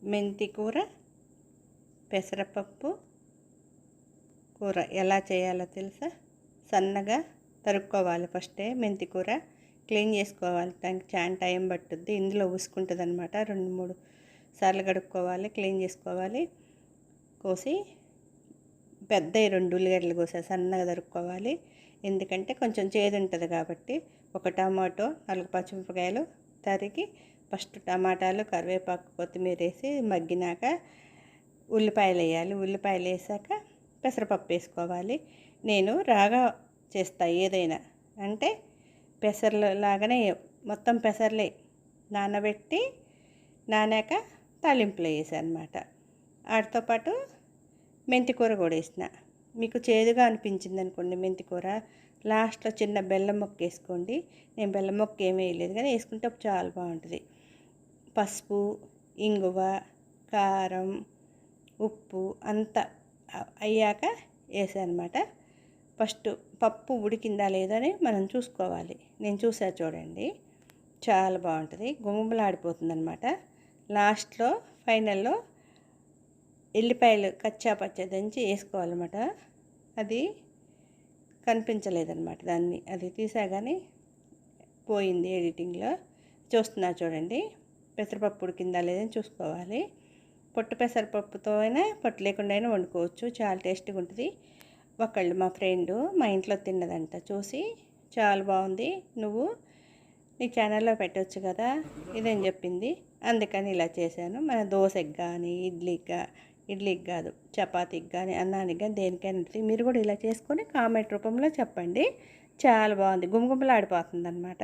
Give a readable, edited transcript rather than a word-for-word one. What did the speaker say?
మెంతి కూర, పెసరపప్పు కూర ఎలా చేయాలో తెలుసా? సన్నగా తరుక్కోవాలి. ఫస్టే మెంతి కూర క్లీన్ చేసుకోవాలి. దానికి చాలా టైం పట్టుద్ది. ఇందులో ఊసుకుంటుంది అనమాట. 2-3 సార్లు కడుక్కోవాలి, క్లీన్ చేసుకోవాలి. కోసి పెద్దవి 2 ఉల్లిగడ్డలు కోసా సన్నగా తరుక్కోవాలి. ఎందుకంటే కొంచెం చేదు ఉంటుంది కాబట్టి. ఒక టమాటో, 4 పచ్చిమిరపకాయలు తరిగి ఫస్ట్ టమాటాలు, కరివేపాకు, కొత్తిమీర వేసి మగ్గినాక ఉల్లిపాయలు వేయాలి. ఉల్లిపాయలు వేసాక పెసరపప్పు వేసుకోవాలి. నేను రాగా చేస్తా ఏదైనా, అంటే పెసర్లు లాగానే మొత్తం పెసర్లే నానబెట్టి నానాక తాలింపులో వేసాను అనమాట. వాటితో పాటు మెంతి కూర కూడా వేసిన. మీకు చేదుగా అనిపించింది అనుకోండి మెంతి కూర, లాస్ట్లో చిన్న బెల్లం ముక్క వేసుకోండి. నేను బెల్లం ముక్క ఏమీ వేయలేదు, కానీ వేసుకుంటే చాలా బాగుంటుంది. పసుపు, ఇంగువ, కారం, ఉప్పు అంతా అయ్యాక వేసాను అనమాట. ఫస్ట్ పప్పు ఉడికిందా లేదా అని మనం చూసుకోవాలి. నేను చూసా చూడండి, చాలా బాగుంటుంది, గుమగుమలాడిపోతుంది అనమాట. లాస్ట్లో ఫైనల్లో ఎల్లిపాయలు కచ్చా పచ్చా దంచి వేసుకోవాలన్నమాట. అది కనిపించలేదన్నమాట, దాన్ని అది తీసా కానీ పోయింది ఎడిటింగ్లో. చూస్తున్నా చూడండి, పెసరపప్పు ఉడికిందా లేదని చూసుకోవాలి. పొట్టు పెసరపప్పుతో అయినా పొట్టు లేకుండా అయినా వండుకోవచ్చు, చాలా టేస్టీగా ఉంటుంది. ఒకళ్ళు మా ఫ్రెండు మా ఇంట్లో తిన్నదంట, చూసి చాలా బాగుంది, నువ్వు నీ ఛానల్లో పెట్టవచ్చు కదా ఇదని చెప్పింది. అందుకని ఇలా చేశాను. మన దోశకి కానీ ఇడ్లీకి కాదు చపాతీకి కానీ అన్నానికి కానీ దేనికైనా ఉంటుంది. మీరు కూడా ఇలా చేసుకొని కామెంట్ రూపంలో చెప్పండి. చాలా బాగుంది, గుమగుమలాడిపోతుంది అనమాట.